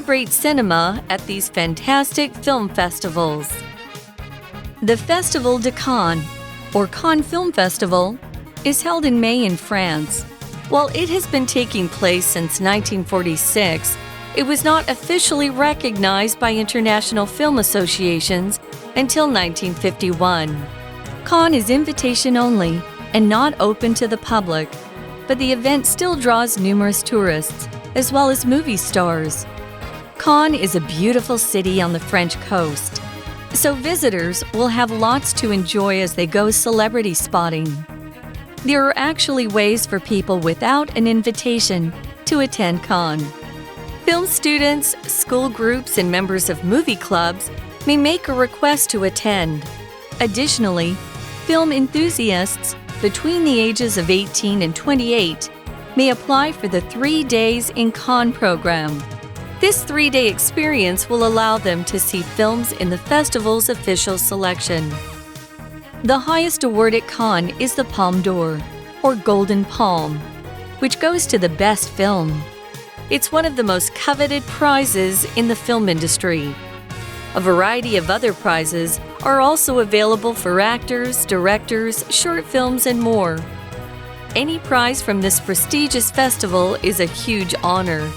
celebrate cinema at these fantastic film festivals. The Festival de Cannes, or Cannes Film Festival, is held in May in France. While it has been taking place since 1946, it was not officially recognized by international film associations until 1951. Cannes is invitation only and not open to the public, but the event still draws numerous tourists, as well as movie stars. Cannes is a beautiful city on the French coast, so visitors will have lots to enjoy as they go celebrity spotting. There are actually ways for people without an invitation to attend Cannes. Film students, school groups, and members of movie clubs may make a request to attend. Additionally, film enthusiasts between the ages of 18 and 28 may apply for the 3 Days in Cannes program. This 3-day experience will allow them to see films in the festival's official selection. The highest award at Cannes is the Palme d'Or, or Golden Palm, which goes to the best film. It's one of the most coveted prizes in the film industry. A variety of other prizes are also available for actors, directors, short films, and more. Any prize from this prestigious festival is a huge honor.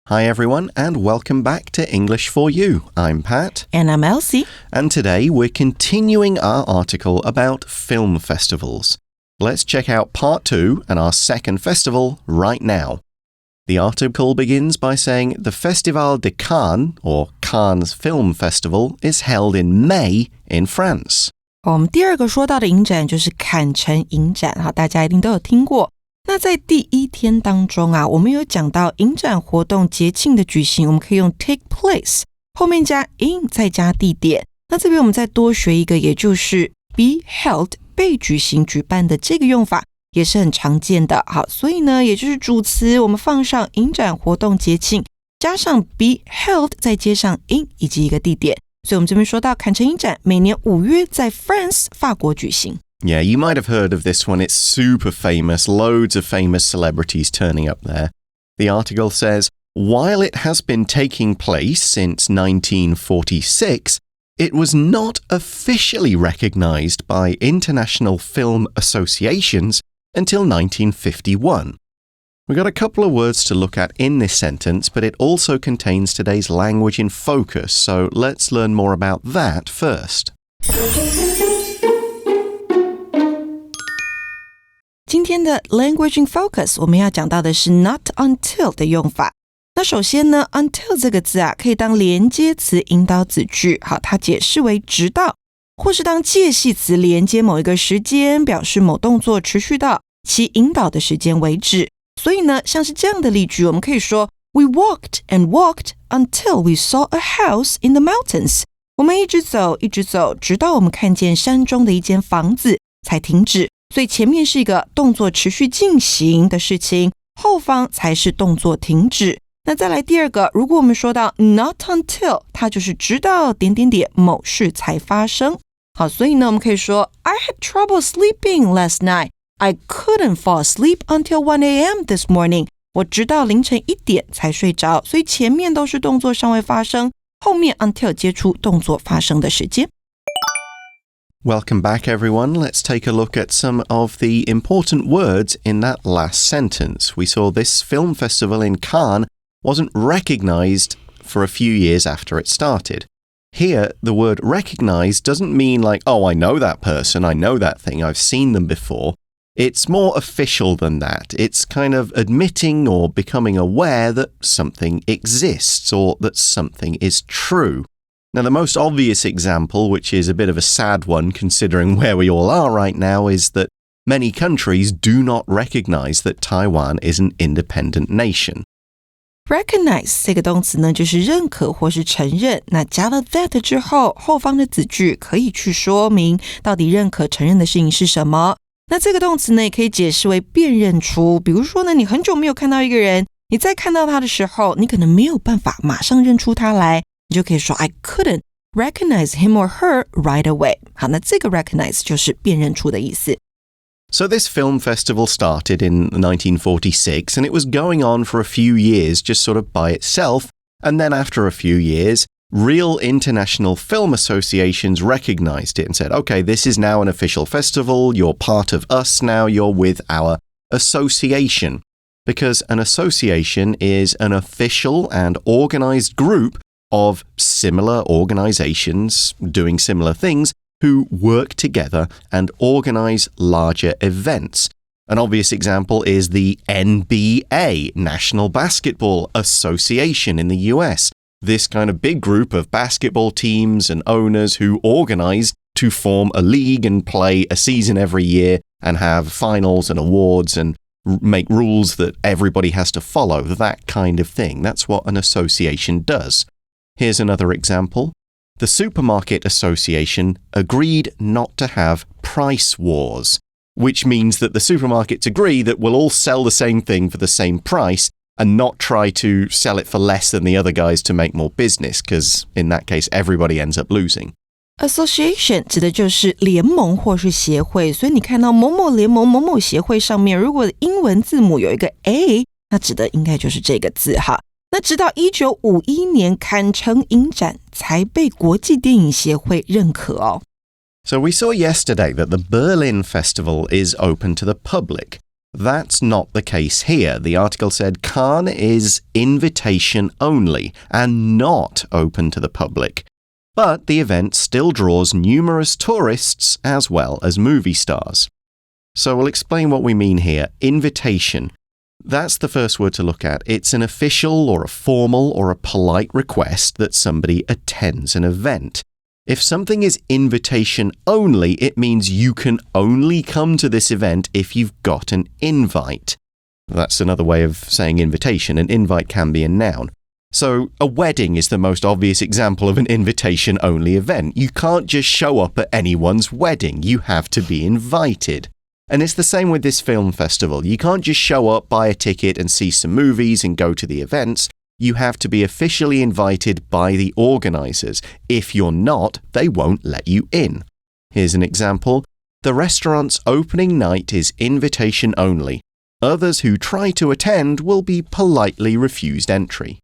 Hi everyone, and welcome back to English4-2. I'm Pat. And I'm Elsie. And today we're continuing our article about film festivals. Let's check out part 2 and our second festival right now. The article begins by saying the Festival de Cannes, or Cannes Film Festival, is held in May in France. 我们第二个说到的影展就是坎城影展，大家一定都有听过。那在第一天当中啊，我们有讲到影展活动节庆的举行，我们可以用 take place 后面加 in 再加地点。那这边我们再多学一个，也就是 be held 被举行举办的这个用法也是很常见的。好，所以呢也就是主词我们放上影展活动节庆，加上 be held 再接上 in 以及一个地点。所以我们这边说到坎城影展每年5月在 France 法国举行。Yeah, you might have heard of this one. It's super famous. Loads of famous celebrities turning up there. The article says, while it has been taking place since 1946, it was not officially recognized by international film associations until 1951. We've got a couple of words to look at in this sentence, but it also contains today's language in focus, so let's learn more about that first. 今天的 language in focus 我们要讲到的是 not until 的用法。那首先呢 until 这个字啊可以当连接词引导子句，好，它解释为直到，或是当介系词连接某一个时间，表示某动作持续到其引导的时间为止。所以呢像是这样的例句，我们可以说 We walked and walked until we saw a house in the mountains. 我们一直走一直走，直到我们看见山中的一间房子才停止。所以前面是一个动作持续进行的事情，后方才是动作停止。那再来第二个，如果我们说到 not until 它就是直到点点点某事才发生。好，所以呢我们可以说 I had trouble sleeping last night. I couldn't fall asleep until 1 a.m. this morning. 我直到凌晨1点才睡着。所以前面都是动作尚未发生，后面 until 接出动作发生的时间。Welcome back, everyone. Let's take a look at some of the important words in that last sentence. We saw this film festival in Cannes wasn't recognized for a few years after it started. Here, the word recognize doesn't mean like, oh, I know that person, I know that thing, I've seen them before. It's more official than that. It's kind of admitting or becoming aware that something exists or that something is true. Now, the most obvious example, which is a bit of a sad one considering where we all are right now, is that many countries do not recognize that Taiwan is an independent nation. Recognize 这个动词呢，就是认可或是承认。那加了 that 之后，后方的子句可以去说明到底认可承认的事情是什么。那这个动词呢，也可以解释为辨认出。比如说呢，你很久没有看到一个人，你再看到他的时候，你可能没有办法马上认出他来。你就可以说 I couldn't recognize him or her right away. 好，那这个 recognize 就是辨认出的意思。So this film festival started in 1946 and it was going on for a few years just sort of by itself. And then after a few years, real international film associations recognized it and said, okay, this is now an official festival. You're part of us now. You're with our association. Because an association is an official and organized group of similar organizations doing similar things who work together and organize larger events. An obvious example is the NBA, National Basketball Association in the US. This kind of big group of basketball teams and owners who organize to form a league and play a season every year and have finals and awards and make rules that everybody has to follow, that kind of thing. That's what an association does. Here's another example. The Supermarket Association agreed not to have price wars, which means that the supermarkets agree that we'll all sell the same thing for the same price and not try to sell it for less than the other guys to make more business, because in that case, everybody ends up losing. Association 指的就是联盟或是协会，所以你看到某某联盟、某某协会上面，如果英文字母有一个 A， 那指的应该就是这个字哈。那直到1951年坎城影展才被国际电影协会认可哦。So we saw yesterday that the Berlin Festival is open to the public. That's not the case here. The article said Cannes is invitation only and not open to the public. But the event still draws numerous tourists as well as movie stars. So we'll explain what we mean here. Invitation. That's the first word to look at. It's an official or a formal or a polite request that somebody attends an event. If something is invitation only, it means you can only come to this event if you've got an invite. That's another way of saying invitation. An invite can be a noun. So a wedding is the most obvious example of an invitation-only event. You can't just show up at anyone's wedding. You have to be invited. And it's the same with this film festival. You can't just show up, buy a ticket and see some movies and go to the events. You have to be officially invited by the organizers. If you're not, they won't let you in. Here's an example. The restaurant's opening night is invitation only. Others who try to attend will be politely refused entry.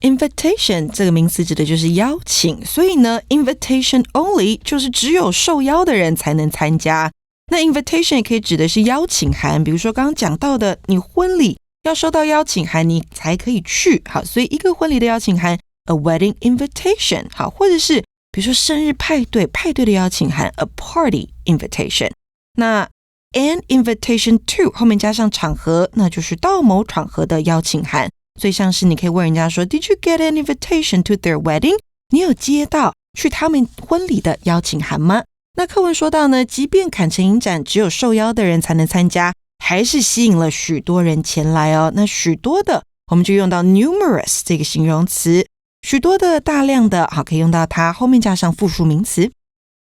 Invitation 这个名词指的就是邀请，所以呢 invitation only 就是只有受邀的人才能参加。那 invitation 也可以指的是邀请函，比如说刚刚讲到的，你婚礼要收到邀请函你才可以去，好，所以一个婚礼的邀请函 a wedding invitation， 好，或者是比如说生日派对的邀请函 a party invitation。那 an invitation to 后面加上场合，那就是到某场合的邀请函。所以像是你可以问人家说 Did you get an invitation to their wedding？ 你有接到去他们婚礼的邀请函吗？那课文说到呢，即便坎城影展只有受邀的人才能参加，还是吸引了许多人前来哦。那许多的我们就用到 numerous 这个形容词，许多的大量的好，可以用到它后面加上复数名词。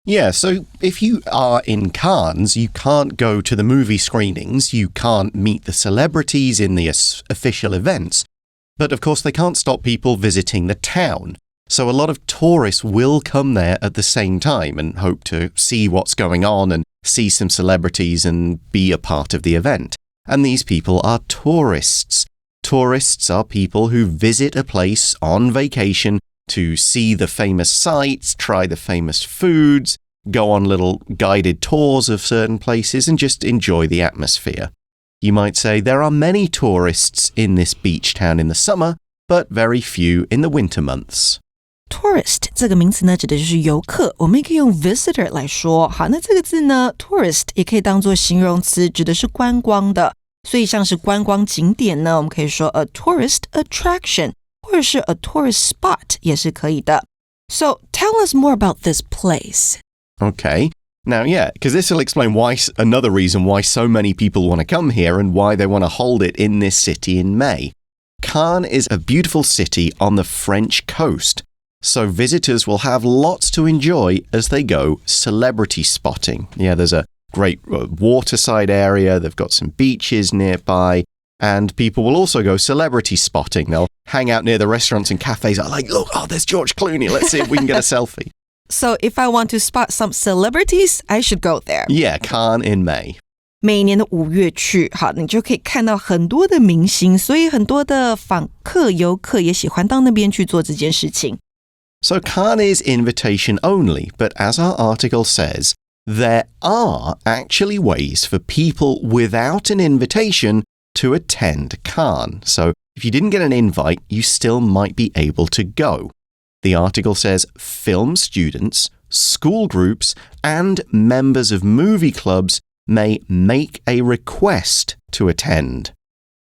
Yeah, so if you are in Cannes, you can't go to the movie screenings, you can't meet the celebrities in the official events. But of course, they can't stop people visiting the town. So a lot of tourists will come there at the same time and hope to see what's going on and see some celebrities and be a part of the event. And these people are tourists. Tourists are people who visit a place on vacation to see the famous sights, try the famous foods, go on little guided tours of certain places and just enjoy the atmosphere. You might say there are many tourists in this beach town in the summer, but very few in the winter months. Tourist 这个名词呢，指的就是游客，我们也可以用 visitor 来说。好，那这个字呢 tourist 也可以当作形容词，指的是观光的。所以像是观光景点呢，我们可以说 a tourist attraction 或者是 a tourist spot 也是可以的。So tell us more about this place. Okay. Now, yeah, because this will explain another reason why so many people want to come here and why they want to hold it in this city in May. Cannes is a beautiful city on the French coast, so visitors will have lots to enjoy as they go celebrity spotting. Yeah, there's a great waterside area, they've got some beaches nearby, and people will also go celebrity spotting. They'll hang out near the restaurants and cafes, like, look, there's George Clooney, let's see if we can get a selfie. So if I want to spot some celebrities, I should go there. Yeah, Cannes in May. 每年的5月去，好，你就可以看到很多的明星，所以很多的访客、游客也喜欢到那边去做这件事情。So Cannes is invitation only, but as our article says, there are actually ways for people without an invitation to attend Cannes. So if you didn't get an invite, you still might be able to go. The article says film students, school groups, and members of movie clubs may make a request to attend.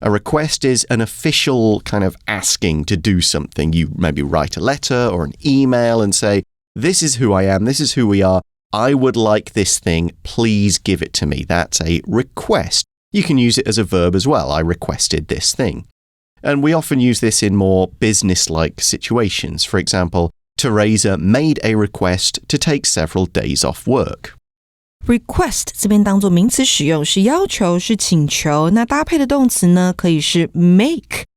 A request is an official kind of asking to do something. You maybe write a letter or an email and say, this is who I am, this is who we are, I would like this thing, please give it to me. That's a request. You can use it as a verb as well. I requested this thing. And we often use this in more business-like situations. For example, Teresa made a request to take several days off work.Request 这边当作名词使用，是要求，是请求。那搭配的动词呢，可以是 make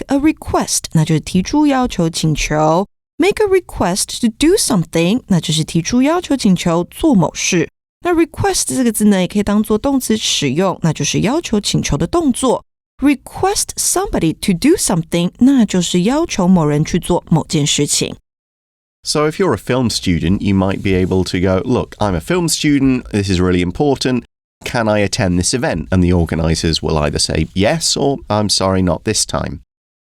a request， 那就是提出要求请求。Make a request to do something， 那就是提出要求请求做某事。那 request 这个字呢，也可以当作动词使用，那就是要求请求的动作。Request somebody to do something， 那就是要求某人去做某件事情。So if you're a film student, you might be able to go, look, I'm a film student, this is really important, can I attend this event? And the organisers will either say yes or I'm sorry, not this time.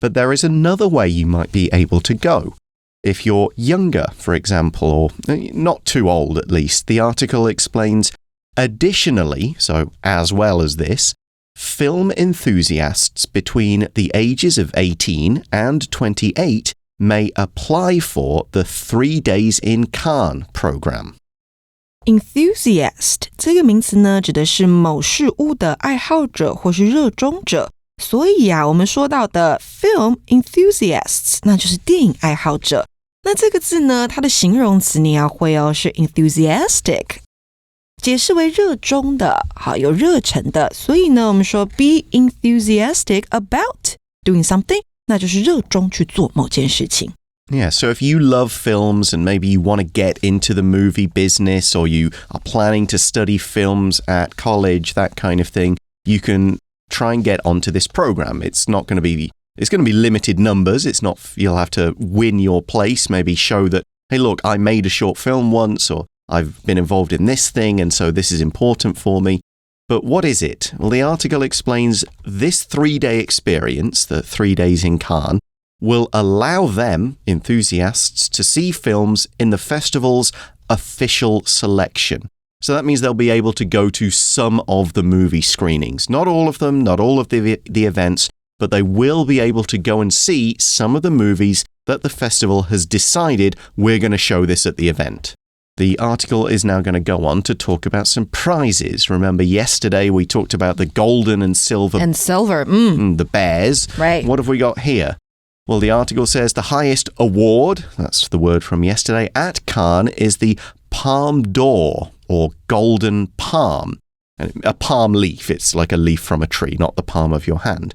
But there is another way you might be able to go. If you're younger, for example, or not too old at least, the article explains, additionally, so as well as this, film enthusiasts between the ages of 18 and 28 may apply for the 3 Days in Cannes program. Enthusiast 这个名词呢，指的是某事物的爱好者或是热衷者。所以啊，我们说到的 film enthusiasts， 那就是电影爱好者。那这个字呢，它的形容词你要会哦，是 enthusiastic， 解释为热衷的，好，有热忱的。所以呢，我们说 be enthusiastic about doing something，那就是热衷去做某件事情。Yeah, so if you love films and maybe you want to get into the movie business or you are planning to study films at college, that kind of thing, you can try and get onto this program. It's going to be limited numbers. It's not, you'll have to win your place, maybe show that, hey, look, I made a short film once or I've been involved in this thing and so this is important for me. But what is it? Well, the article explains this 3-day experience, the 3 days in Cannes, will allow them, enthusiasts, to see films in the festival's official selection. So that means they'll be able to go to some of the movie screenings. Not all of them, not all of the events, but they will be able to go and see some of the movies that the festival has decided we're going to show this at the event.The article is now going to go on to talk about some prizes. Remember, yesterday we talked about the golden and silver. The bears. Right. What have we got here? Well, the article says the highest award, that's the word from yesterday, at Cannes is the Palme d'Or, or golden palm. A palm leaf. It's like a leaf from a tree, not the palm of your hand.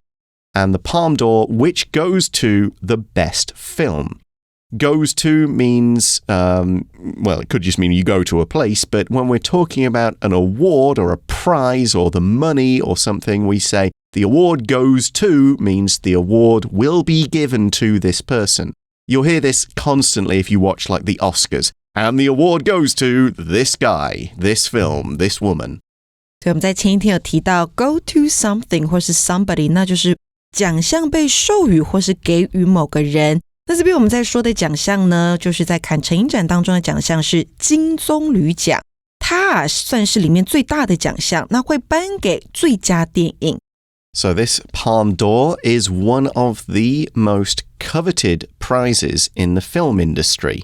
And the Palme d'Or, which goes to the best film.Goes to means, well, it could just mean you go to a place, but when we're talking about an award or a prize or the money or something, we say the award goes to means the award will be given to this person. You'll hear this constantly if you watch like the Oscars. And the award goes to this guy, this film, this woman. 所以我们在前一天有提到 go to something 或是 somebody， 那就是奖项被授予或是给予某个人。那这边我们在说的奖项呢，就是在坎城影展当中的奖项是金棕榈奖，它算是里面最大的奖项，那会颁给最佳电影。So this Palme d'Or is one of the most coveted prizes in the film industry.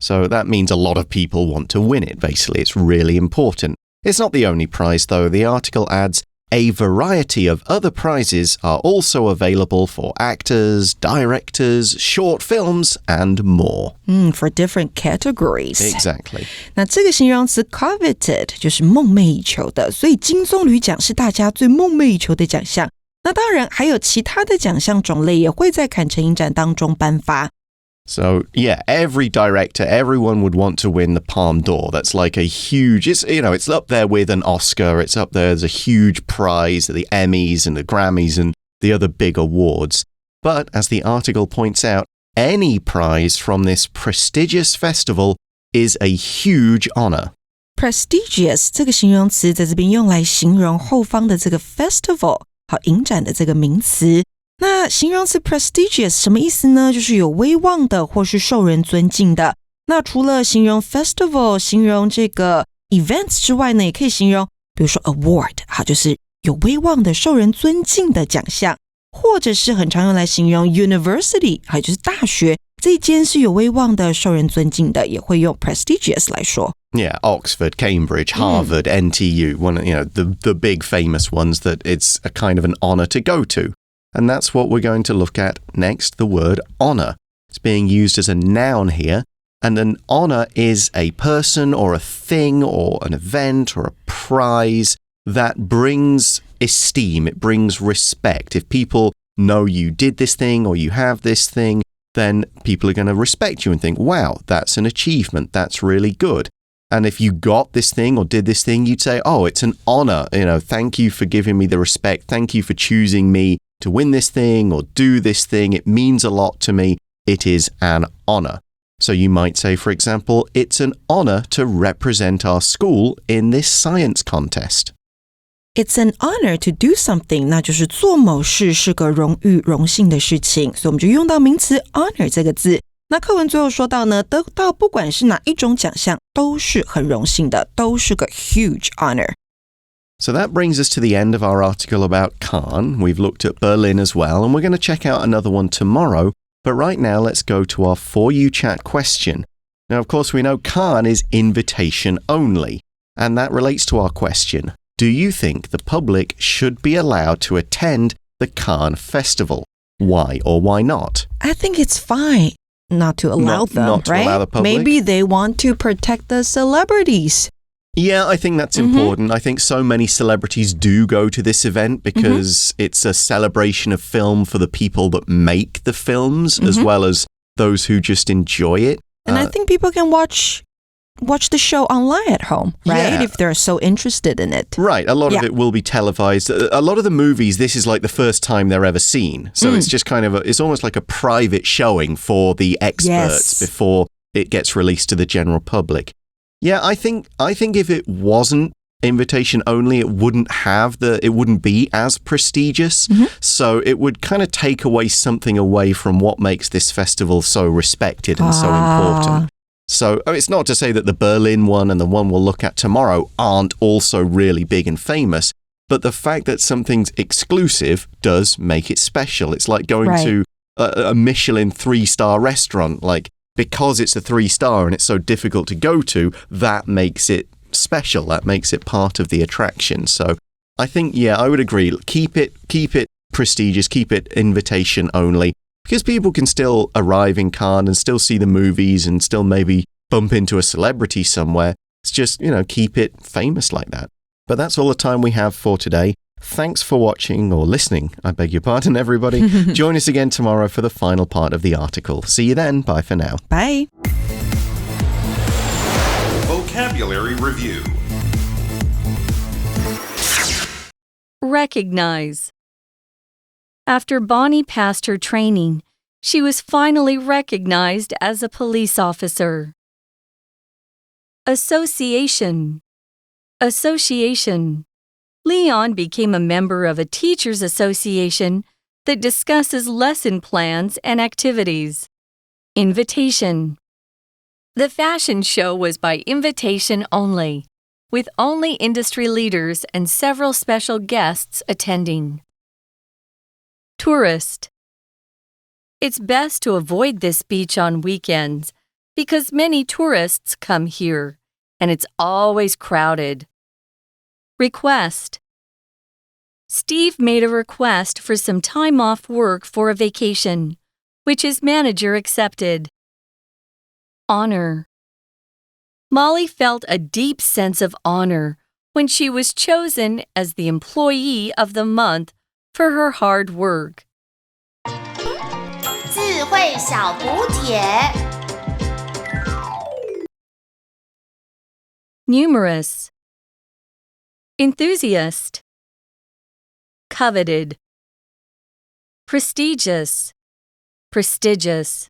So that means a lot of people want to win it, basically. It's really important. It's not the only prize, though. The article adds, a variety of other prizes are also available for actors, directors, short films, and more. For different categories. Exactly. 那这个形容词 coveted 就是梦寐以求的，所以金棕榈奖是大家最梦寐以求的奖项。那当然还有其他的奖项种类也会在坎城影展当中颁发。So, yeah, every director, everyone would want to win the Palme d'Or. That's like a huge, it's up there with an Oscar. It's up there as a huge prize, the Emmys and the Grammys and the other big awards. But as the article points out, any prize from this prestigious festival is a huge honor. Prestigious 这个形容词在这边用来形容后方的这个 festival 好影展的这个名词。那形容词 prestigious 什么意思呢？就是有威望的或是受人尊敬的。那除了形容 festival 形容这个 events 之外呢，也可以形容比如说 award 好，就是有威望的受人尊敬的奖项，或者是很常用来形容 university 好，就是大学这一间是有威望的受人尊敬的，也会用 prestigious 来说。Yeah, Oxford, Cambridge, Harvard, NTU, the big famous ones that it's a kind of an honor to go to. And that's what we're going to look at next, the word honor. It's being used as a noun here, and an honor is a person or a thing or an event or a prize that brings esteem, it brings respect. If people know you did this thing or you have this thing, then people are going to respect you and think, wow, that's an achievement, that's really good. And if you got this thing or did this thing, you'd say, oh, it's an honor. Thank you for giving me the respect. Thank you for choosing me to win this thing or do this thing. It means a lot to me. It is an honor. So you might say, for example, it's an honor to represent our school in this science contest. It's an honor to do something. 那就是做某事是个荣誉、荣幸的事情，所以我们就用到名词 honor 这个字。那课文最后说到呢，得到不管是哪一种奖项都是很荣幸的，都是个 huge honor. So that brings us to the end of our article about Cannes. We've looked at Berlin as well, and we're going to check out another one tomorrow. But right now, let's go to our For You Chat question. Now, of course, we know Cannes is invitation only, and that relates to our question. Do you think the public should be allowed to attend the Cannes Festival? Why or why not? I think it's fine not to allow them, not to right? allow the public. Maybe they want to protect the celebrities. Yeah, I think that's important. I think so many celebrities do go to this event because it's a celebration of film for the people that make the films as well as those who just enjoy it. And I think people can watch the show online at home, right? Yeah. If they're so interested in it. Right. A lot of it will be televised. A lot of the movies, this is like the first time they're ever seen. So it's just kind of it's almost like a private showing for the experts before it gets released to the general public. Yeah, I think if it wasn't invitation only, it wouldn't be as prestigious. So it would kind of take something away from what makes this festival so respected and so important. So it's not to say that the Berlin one and the one we'll look at tomorrow aren't also really big and famous, but the fact that something's exclusive does make it special. It's like going to a Michelin 3-star restaurant, like because it's a 3-star and it's so difficult to go to, that makes it special. That makes it part of the attraction. So I think, I would agree. Keep it prestigious, keep it invitation only. Because people can still arrive in Cannes and still see the movies and still maybe bump into a celebrity somewhere. It's just, keep it famous like that. But that's all the time we have for today. Thanks for watching or listening. I beg your pardon, everybody. Join us again tomorrow for the final part of the article. See you then. Bye for now. Bye. Vocabulary Review. Recognize. After Bonnie passed her training, she was finally recognized as a police officer. Association. Leon became a member of a teachers' association that discusses lesson plans and activities. Invitation. The fashion show was by invitation only, with only industry leaders and several special guests attending. Tourist. It's best to avoid this beach on weekends because many tourists come here, and it's always crowded. Request. Steve made a request for some time off work for a vacation, which his manager accepted. Honor. Molly felt a deep sense of honor when she was chosen as the Employee of the Month for her hard work. 智慧慧小补帖。Numerous, enthusiast, coveted, prestigious, prestigious.